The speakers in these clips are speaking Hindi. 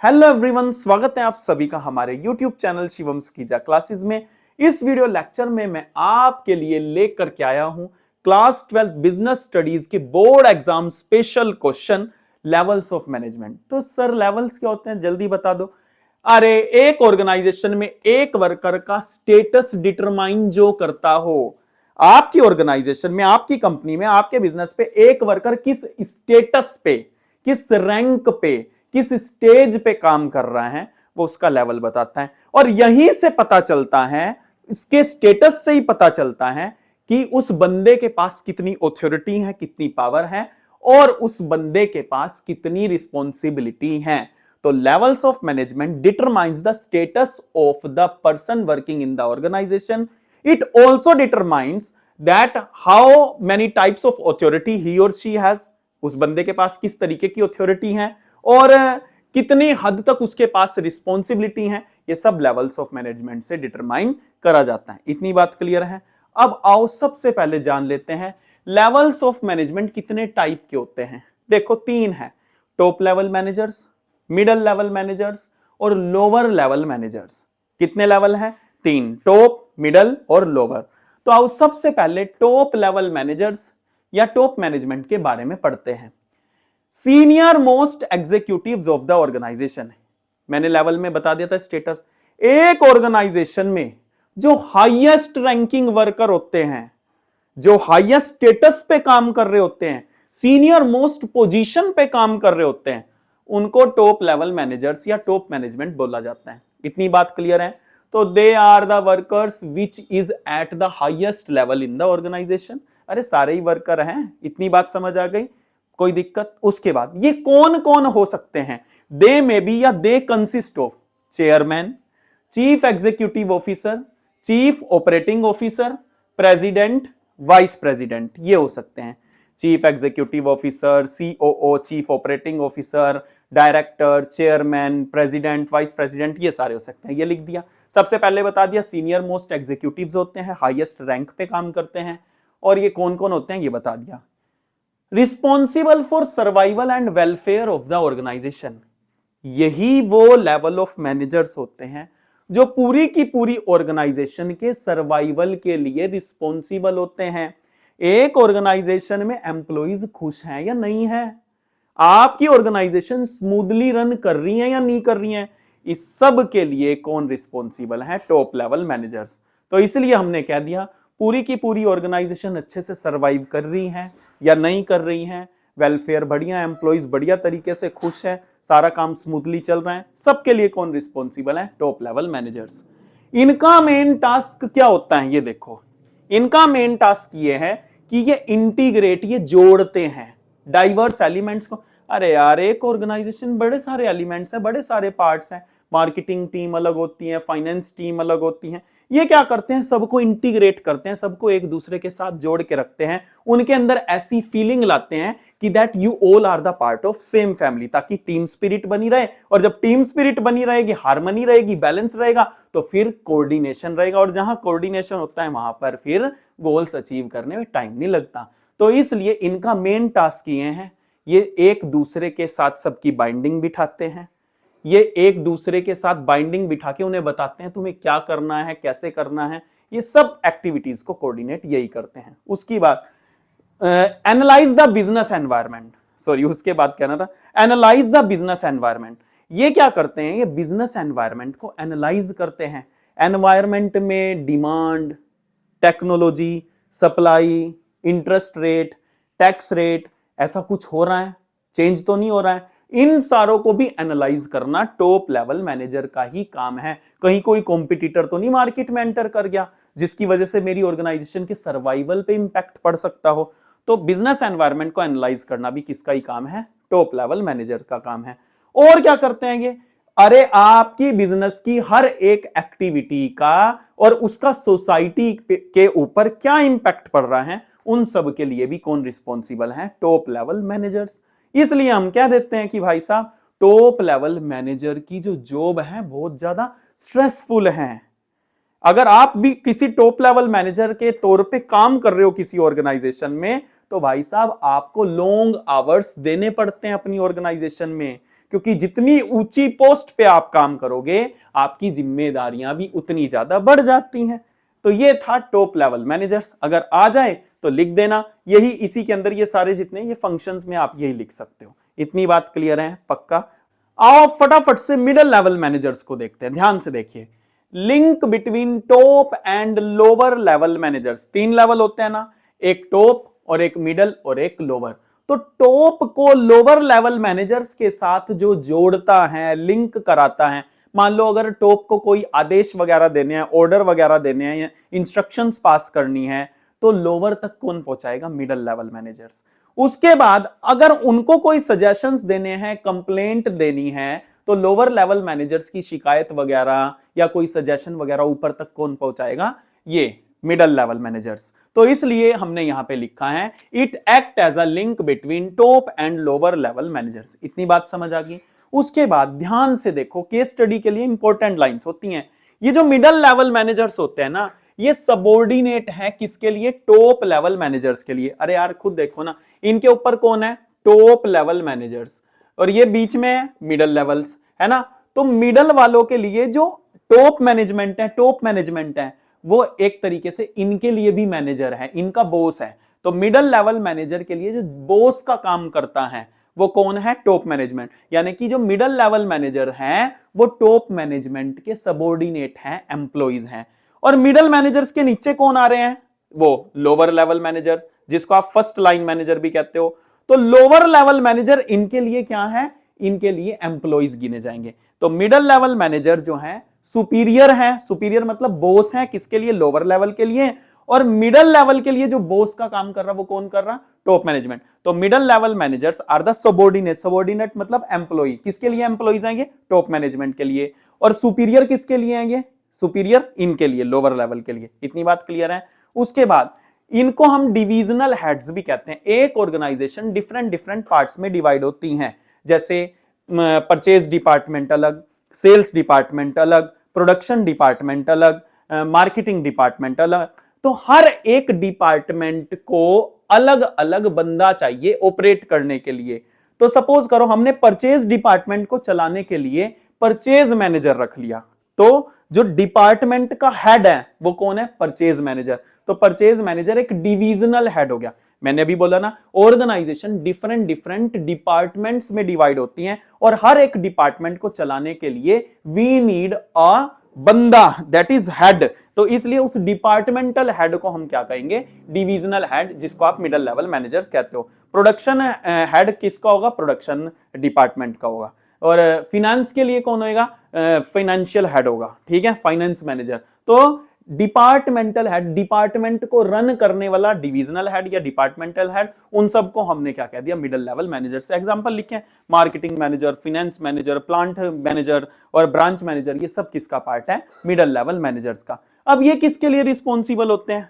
हेलो एवरीवन, स्वागत है आप सभी का हमारे YouTube channel Shivam Sukhija classes में। इस वीडियो लेक्चर में मैं आपके लिए लेकर के आया हूं क्लास 12 बिजनेस स्टडीज के board exam special question levels of management. तो सर लेवल्स क्या होते हैं, जल्दी बता दो। अरे एक ऑर्गेनाइजेशन में एक वर्कर का स्टेटस डिटरमाइन जो करता हो, आपकी ऑर्गेनाइजेशन में, आपकी कंपनी में, आपके बिजनेस पे एक वर्कर किस स्टेटस पे, किस रैंक पे, किस स्टेज पे काम कर रहा है, वो उसका लेवल बताता है। और यहीं से पता चलता है, इसके स्टेटस से ही पता चलता है कि उस बंदे के पास कितनी ऑथोरिटी है, कितनी पावर है, और उस बंदे के पास कितनी रिस्पॉन्सिबिलिटी है। तो levels of management determines the status of the person working in the organization. It also determines that how many types of authority he और शी हैज, उस बंदे के पास किस तरीके की ऑथोरिटी है और कितनी हद तक उसके पास रिस्पॉन्सिबिलिटी है। ये सब लेवल्स ऑफ मैनेजमेंट से डिटरमाइन करा जाता है। इतनी बात क्लियर है। अब आओ सबसे पहले जान लेते हैं लेवल्स ऑफ मैनेजमेंट कितने टाइप के होते हैं। देखो तीन है, top level managers, middle level managers और लोअर लेवल मैनेजर्स। कितने लेवल है? तीन, टॉप, मिडल और लोअर। तो आओ सबसे पहले टॉप लेवल मैनेजर्स या टॉप मैनेजमेंट के बारे में पढ़ते हैं। Senior most executives of the organization, मैंने लेवल में बता दिया था स्टेटस। एक ऑर्गेनाइजेशन में जो हाईएस्ट रैंकिंग वर्कर होते हैं, जो हाईएस्ट स्टेटस पे काम कर रहे होते हैं, सीनियर मोस्ट पोजीशन पे काम कर रहे होते हैं, उनको टॉप लेवल मैनेजर्स या टॉप मैनेजमेंट बोला जाता है। इतनी बात क्लियर है। तो they are the workers which is at the highest level in the organization. अरे सारे ही वर्कर हैं, इतनी बात समझ आ गई, कोई दिक्कत? उसके बाद ये कौन कौन हो सकते हैं? दे में बी या they consist of chairman, chief executive officer, chief operating officer, president, vice president, ये हो सकते हैं। Chief executive officer, COO, chief operating officer, director, chairman, president, vice president, ये सारे हो सकते हैं। ये लिख दिया। सबसे पहले बता दिया सीनियर मोस्ट एग्जीक्यूटिव्स होते हैं, हाईएस्ट रैंक पे काम करते हैं। और ये कौन कौन होते हैं ये बता दिया। Responsible for survival and welfare of the organization, यही वो लेवल ऑफ मैनेजर्स होते हैं जो पूरी की पूरी ऑर्गेनाइजेशन के सर्वाइवल के लिए रिस्पॉन्सिबल होते हैं। एक ऑर्गेनाइजेशन में एम्प्लॉइज खुश हैं या नहीं है, आपकी ऑर्गेनाइजेशन स्मूथली रन कर रही है या नहीं कर रही है, इस सब के लिए कौन रिस्पॉन्सिबल है? Top level managers. तो इसलिए हमने कह दिया पूरी की पूरी ऑर्गेनाइजेशन अच्छे से सर्वाइव कर रही है या नहीं कर रही है, वेलफेयर बढ़िया, एम्प्लॉइज बढ़िया तरीके से खुश है, सारा काम स्मूथली चल रहा है, सबके लिए कौन रिस्पॉन्सिबल है? Top level managers. इनका मेन टास्क क्या होता है? ये देखो, इनका मेन टास्क ये है कि ये इंटीग्रेट, ये जोड़ते हैं डाइवर्स एलिमेंट्स को। अरे यार एक ऑर्गेनाइजेशन बड़े सारे एलिमेंट्स हैं, बड़े सारे पार्ट्स हैं, मार्केटिंग टीम अलग होती है, फाइनेंस टीम अलग होती है। ये क्या करते हैं? सबको इंटीग्रेट करते हैं, सबको एक दूसरे के साथ जोड़ के रखते हैं, उनके अंदर ऐसी फीलिंग लाते हैं कि that you all are the part of same family, ताकि टीम स्पिरिट बनी रहे। और जब टीम स्पिरिट बनी रहेगी, हार्मनी रहेगी, बैलेंस रहेगा, तो फिर कोऑर्डिनेशन रहेगा, और जहां कोऑर्डिनेशन होता है वहां पर फिर गोल्स अचीव करने में टाइम नहीं लगता। तो इसलिए इनका मेन टास्क ये है, ये एक दूसरे के साथ सबकी बाइंडिंग बिठाते हैं, ये एक दूसरे के साथ बाइंडिंग बिठा के उन्हें बताते हैं तुम्हें क्या करना है, कैसे करना है। ये सब एक्टिविटीज को कोऑर्डिनेट यही करते हैं। उसकी बाद analyse the business environment, sorry उसके बाद कहना था एनालाइज द बिजनेस एनवायरनमेंट। ये क्या करते हैं? ये बिजनेस एनवायरनमेंट को एनालाइज करते हैं। एनवायरनमेंट में demand, technology, supply, interest rate, tax rate, ऐसा कुछ हो रहा है? चेंज तो नहीं हो रहा है? इन सारों को भी एनालाइज करना टॉप लेवल मैनेजर का ही काम है। कहीं कोई कॉम्पिटिटर तो नहीं मार्केट में एंटर कर गया जिसकी वजह से मेरी ऑर्गेनाइजेशन के सर्वाइवल पे इंपैक्ट पड़ सकता हो? तो बिजनेस एनवायरनमेंट को एनालाइज करना भी किसका ही काम है? टॉप लेवल मैनेजर का काम है। और क्या करते हैं ये? अरे आपकी बिजनेस की हर एक एक्टिविटी का और उसका सोसाइटी के ऊपर क्या इंपैक्ट पड़ रहा है, उन सब के लिए भी कौन रिस्पॉन्सिबल है? Top level managers. इसलिए हम कह देते हैं कि भाई साहब टॉप लेवल मैनेजर की जो जॉब है बहुत ज्यादा स्ट्रेसफुल है। अगर आप भी किसी टॉप लेवल मैनेजर के तौर पे काम कर रहे हो किसी ऑर्गेनाइजेशन में, तो भाई साहब आपको लॉन्ग आवर्स देने पड़ते हैं अपनी ऑर्गेनाइजेशन में, क्योंकि जितनी ऊंची पोस्ट पे आप काम करोगे आपकी जिम्मेदारियां भी उतनी ज्यादा बढ़ जाती हैं। तो ये था टॉप लेवल मैनेजर्स। अगर आ जाए तो लिख देना, यही इसी के अंदर ये सारे जितने ये फंक्शंस में आप यही लिख सकते हो। इतनी बात क्लियर है पक्का? आओ फटाफट से मिडिल लेवल मैनेजर्स को देखते हैं। ध्यान से देखिए, link between top and lower level managers. 3 level होते हैं ना, एक टॉप और एक मिडल और एक लोअर। तो टॉप को लोअर लेवल मैनेजर्स के साथ जो जोड़ता है, लिंक कराता है, मान लो अगर टॉप को कोई आदेश वगैरह देने हैं, ऑर्डर वगैरह देने हैं या इंस्ट्रक्शंस पास करनी है, तो लोअर तक कौन पहुंचाएगा? Middle level managers. उसके बाद अगर उनको कोई सजेशंस देने हैं, कंप्लेंट देनी है, तो लोअर लेवल मैनेजर्स की शिकायत वगैरह या कोई सजेशन वगैरह ऊपर तक कौन पहुंचाएगा? ये मिडिल लेवल मैनेजर्स। तो इसलिए हमने यहां पे लिखा है it act as a link between top and lower level managers. इतनी बात समझ आ गई? उसके बाद ध्यान से देखो, केस स्टडी के लिए इंपॉर्टेंट लाइंस होती हैं। ये जो मिडिल लेवल मैनेजर्स होते हैं ना, ये सबऑर्डिनेट है किसके लिए? टॉप लेवल मैनेजर्स के लिए। अरे यार खुद देखो ना, इनके ऊपर कौन है? टॉप लेवल मैनेजर्स, और ये बीच में है मिडिल लेवल्स, है ना। तो मिडिल वालों के लिए जो टॉप मैनेजमेंट है वो एक तरीके से इनके लिए भी मैनेजर है, इनका बॉस है। तो मिडिल लेवल मैनेजर के लिए जो बॉस का काम करता है वो कौन है? Top management. यानी कि जो मिडिल लेवल मैनेजर हैं वो टॉप मैनेजमेंट के सबऑर्डिनेट हैं, एम्प्लॉइज हैं। और मिडिल मैनेजर्स के नीचे कौन आ रहे हैं? वो लोअर लेवल मैनेजर, जिसको आप फर्स्ट लाइन मैनेजर भी कहते हो। तो लोअर लेवल मैनेजर इनके लिए क्या है? इनके लिए एम्प्लॉइज गिने जाएंगे। तो मिडिल लेवल मैनेजर जो है सुपीरियर है, सुपीरियर मतलब बॉस है, किसके लिए? लोअर लेवल के लिए। और मिडिल लेवल के लिए जो बॉस का काम कर रहा वो कौन कर रहा? Top management. तो middle level managers are the subordinate, subordinate मतलब एम्प्लॉय। किसके लिए एम्प्लॉइज आएंगे? टॉप मैनेजमेंट के लिए। और सुपीरियर किसके लिए आएंगे? सुपीरियर इनके लिए, लोअर लेवल के लिए। इतनी बात क्लियर है? उसके बाद इनको हम डिविजनल हेड्स भी कहते हैं। एक ऑर्गेनाइजेशन डिफरेंट डिफरेंट पार्ट्स में डिवाइड होती हैं, जैसे परचेज डिपार्टमेंट अलग, सेल्स डिपार्टमेंट अलग, प्रोडक्शन डिपार्टमेंट अलग, मार्केटिंग डिपार्टमेंट अलग। तो हर एक डिपार्टमेंट को अलग अलग बंदा चाहिए ऑपरेट करने के लिए। तो सपोज करो हमने परचेज डिपार्टमेंट को चलाने के लिए परचेज मैनेजर रख लिया, तो जो डिपार्टमेंट का हेड है वो कौन है? Purchase manager. तो परचेज मैनेजर एक डिविजनल हेड हो गया। मैंने अभी बोला ना, ऑर्गेनाइजेशन डिफरेंट डिफरेंट डिपार्टमेंट्स में डिवाइड होती हैं और हर एक डिपार्टमेंट को चलाने के लिए वी नीड अ बंदा, दैट इज हेड। तो इसलिए उस डिपार्टमेंटल हेड को हम क्या कहेंगे? डिविजनल हेड, जिसको आप मिडिल लेवल मैनेजर्स कहते हो। प्रोडक्शन हेड किसका होगा? प्रोडक्शन डिपार्टमेंट का होगा। और फिनेंस के लिए कौन होगा? फाइनेंशियल हेड होगा, ठीक है, फाइनेंस मैनेजर। तो डिपार्टमेंटल हेड, डिपार्टमेंट को रन करने वाला डिविजनल हेड या डिपार्टमेंटल हेड, उन सबको हमने क्या कह दिया? Middle level manager. से एग्जांपल लिखे, marketing manager, finance manager, plant manager और ब्रांच मैनेजर, ये सब किसका पार्ट है? मिडिल लेवल मैनेजर्स का। अब ये किसके लिए रिस्पॉन्सिबल होते हैं?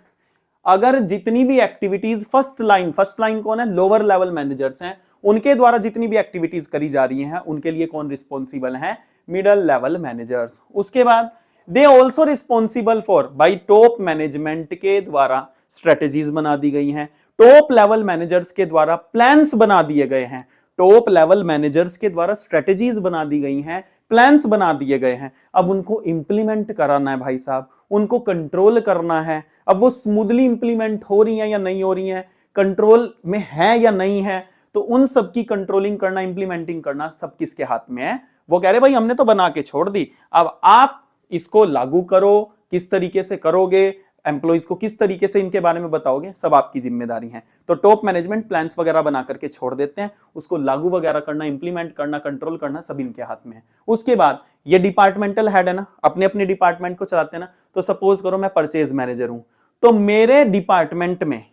अगर जितनी भी एक्टिविटीज फर्स्ट लाइन कौन है? लोअर लेवल मैनेजर्स हैं, उनके द्वारा जितनी भी एक्टिविटीज करी जा रही हैं उनके लिए कौन रिस्पॉन्सिबल है? Middle level managers. उसके बाद they also responsible for, by top management के द्वारा स्ट्रेटेजीज बना दी गई हैं, टॉप लेवल मैनेजर्स के द्वारा प्लान्स बना दिए गए हैं, टॉप लेवल मैनेजर्स के द्वारा स्ट्रेटेजीज बना दी गई हैं, प्लान्स बना दिए गए हैं। अब उनको इंप्लीमेंट कराना है भाई साहब, उनको कंट्रोल करना है। अब वो स्मूथली इंप्लीमेंट हो रही हैं या नहीं हो रही हैं, कंट्रोल में है या नहीं है, तो उन सब की कंट्रोलिंग करना, इंप्लीमेंटिंग करना सब किसके हाथ में है? वो कह रहे भाई हमने तो बना के छोड़ दी, अब आप इसको लागू करो, किस तरीके से करोगे, एम्प्लॉइज को किस तरीके से इनके बारे में बताओगे, सब आपकी जिम्मेदारी है। तो टॉप मैनेजमेंट प्लान्स वगैरह बना करके छोड़ देते हैं, उसको लागू वगैरह करना, इंप्लीमेंट करना, कंट्रोल करना सब इनके हाथ में है। उसके बाद ये डिपार्टमेंटल हेड है ना, अपने अपने डिपार्टमेंट को चलाते हैं ना। तो सपोज करो मैं परचेज मैनेजर हूं, तो मेरे डिपार्टमेंट में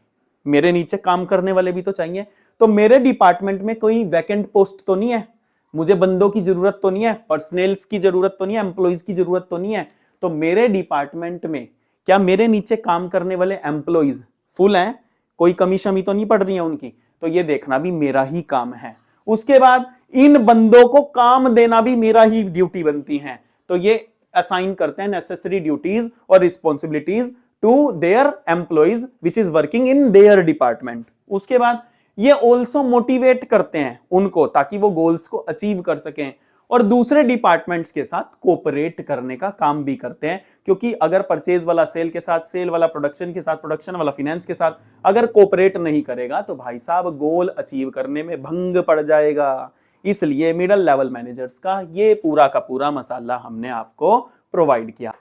मेरे नीचे काम करने वाले भी तो चाहिए। तो मेरे डिपार्टमेंट में कोई वैकेंट पोस्ट तो नहीं है, मुझे बंदों की जरूरत तो नहीं है, पर्सनल्स की जरूरत तो नहीं है, एम्प्लॉइज की जरूरत तो नहीं है। तो मेरे डिपार्टमेंट में क्या मेरे नीचे काम करने वाले एम्प्लॉइज फुल हैं? कोई कमी शमी तो नहीं पड़ रही है उनकी? तो ये देखना भी मेरा ही काम है। उसके बाद इन बंदों को काम देना भी मेरा ही ड्यूटी बनती है। तो ये असाइन करते हैं नेसेसरी ड्यूटीज और responsibilities to their employees which is working in their department. उसके बाद ये ऑल्सो मोटिवेट करते हैं उनको ताकि वो गोल्स को अचीव कर सकें, और दूसरे डिपार्टमेंट्स के साथ कोऑपरेट करने का काम भी करते हैं, क्योंकि अगर परचेज वाला सेल के साथ, सेल वाला प्रोडक्शन के साथ, प्रोडक्शन वाला फाइनेंस के साथ अगर कोऑपरेट नहीं करेगा तो भाई साहब गोल अचीव करने में भंग पड़ जाएगा। इसलिए मिडिल लेवल मैनेजर्स का ये पूरा का पूरा मसाला हमने आपको प्रोवाइड किया।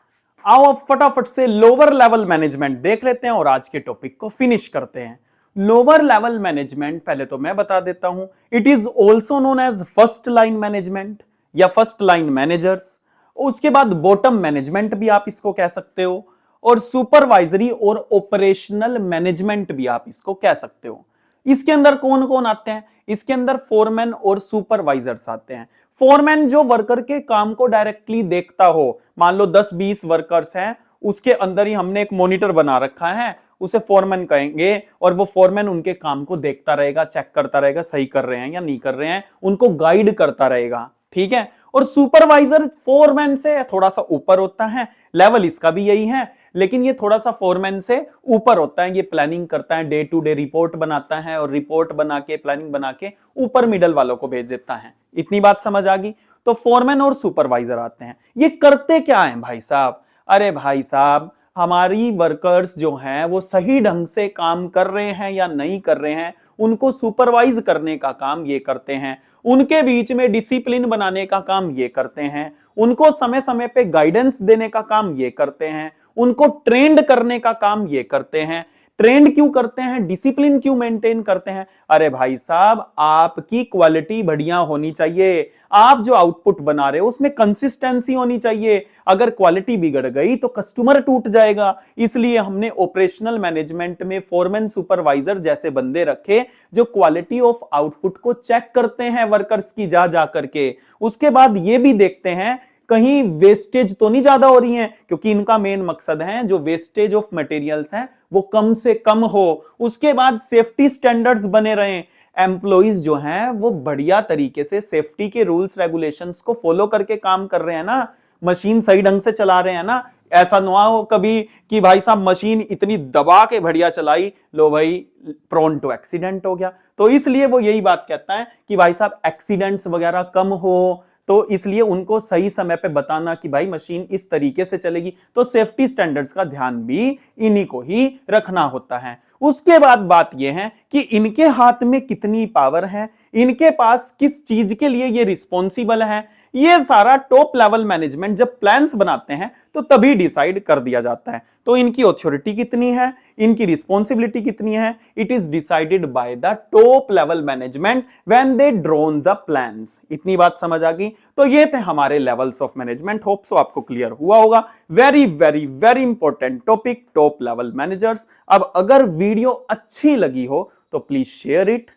आओ अब फटाफट से लोअर लेवल मैनेजमेंट देख लेते हैं और आज के टॉपिक को फिनिश करते हैं। लोअर लेवल मैनेजमेंट पहले तो मैं बता देता हूं, it is also known as first line management या फर्स्ट लाइन मैनेजर्स। उसके बाद बॉटम मैनेजमेंट भी आप इसको कह सकते हो, और सुपरवाइजरी और ऑपरेशनल मैनेजमेंट भी आप इसको कह सकते हो। इसके अंदर कौन कौन आते हैं? इसके अंदर फोरमैन और सुपरवाइजर्स आते हैं। फोरमैन जो वर्कर के काम को डायरेक्टली देखता हो, मान लो 10-20 वर्कर्स हैं, उसके अंदर ही हमने एक मॉनिटर बना रखा है, उसे फोरमैन कहेंगे, और वो फोरमैन उनके काम को देखता रहेगा, चेक करता रहेगा सही कर रहे हैं या नहीं कर रहे हैं, उनको गाइड करता रहेगा, ठीक है। और सुपरवाइजर फोरमैन से थोड़ा सा ऊपर होता है, लेवल इसका भी यही है, लेकिन ये थोड़ा सा फोरमैन से ऊपर होता है। ये प्लानिंग करता है, डे टू डे रिपोर्ट बनाता है, और रिपोर्ट बना के, प्लानिंग बना के ऊपर मिडल वालों को भेज देता है। इतनी बात समझ आ गई? तो फोरमैन और सुपरवाइजर आते हैं। ये करते क्या है भाई साहब? अरे भाई साहब, हमारी वर्कर्स जो हैं वो सही ढंग से काम कर रहे हैं या नहीं कर रहे हैं, उनको सुपरवाइज करने का काम ये करते हैं। उनके बीच में डिसिप्लिन बनाने का काम ये करते हैं। उनको समय समय पे गाइडेंस देने का काम ये करते हैं। उनको ट्रेंड करने का काम ये करते हैं। ट्रेंड क्यों करते हैं? डिसिप्लिन क्यों मेंटेन करते हैं? अरे भाई साहब, आपकी क्वालिटी बढ़िया होनी चाहिए। आप जो आउटपुट बना रहे हो उसमें कंसिस्टेंसी होनी चाहिए। अगर क्वालिटी बिगड़ गई तो कस्टमर टूट जाएगा। इसलिए हमने ऑपरेशनल मैनेजमेंट में फोरमैन, सुपरवाइजर जैसे बंदे रखे जो क्वालिटी ऑफ आउटपुट को चेक करते हैं वर्कर्स की जा करके। उसके बाद ये भी देखते हैं कहीं वेस्टेज तो नहीं ज्यादा हो रही है, क्योंकि इनका मेन मकसद है जो वेस्टेज ऑफ मटेरियल्स हैं वो कम से कम हो। उसके बाद सेफ्टी स्टैंडर्ड्स बने रहें, एम्प्लॉइज जो हैं वो बढ़िया तरीके से सेफ्टी के रूल्स रेगुलेशंस को फॉलो करके काम कर रहे हैं ना, मशीन सही ढंग से चला रहे हैं ना। ऐसा ना हो कभी कि भाई साहब मशीन इतनी दबा के बढ़िया चलाई, लो भाई प्रोन टू एक्सीडेंट हो गया। तो इसलिए वो यही बात कहता है कि भाई साहब एक्सीडेंट्स वगैरह कम हो, तो इसलिए उनको सही समय पे बताना कि भाई मशीन इस तरीके से चलेगी। तो सेफ्टी स्टैंडर्ड्स का ध्यान भी इन्हीं को ही रखना होता है। उसके बाद बात यह है कि इनके हाथ में कितनी पावर है, इनके पास किस चीज के लिए ये रिस्पॉन्सिबल है, ये सारा टॉप लेवल मैनेजमेंट जब प्लान्स बनाते हैं तो तभी डिसाइड कर दिया जाता है। तो इनकी ऑथोरिटी कितनी है, इनकी रिस्पॉन्सिबिलिटी कितनी है, it is decided by the top level management when they drawn the plans. इतनी बात समझ आ गई? तो ये थे हमारे levels of management. Hope so आपको क्लियर हुआ होगा। Very very very important topic, top level managers. अब अगर वीडियो अच्छी लगी हो तो please share it,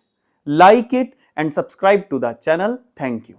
like it and subscribe to the channel. Thank you.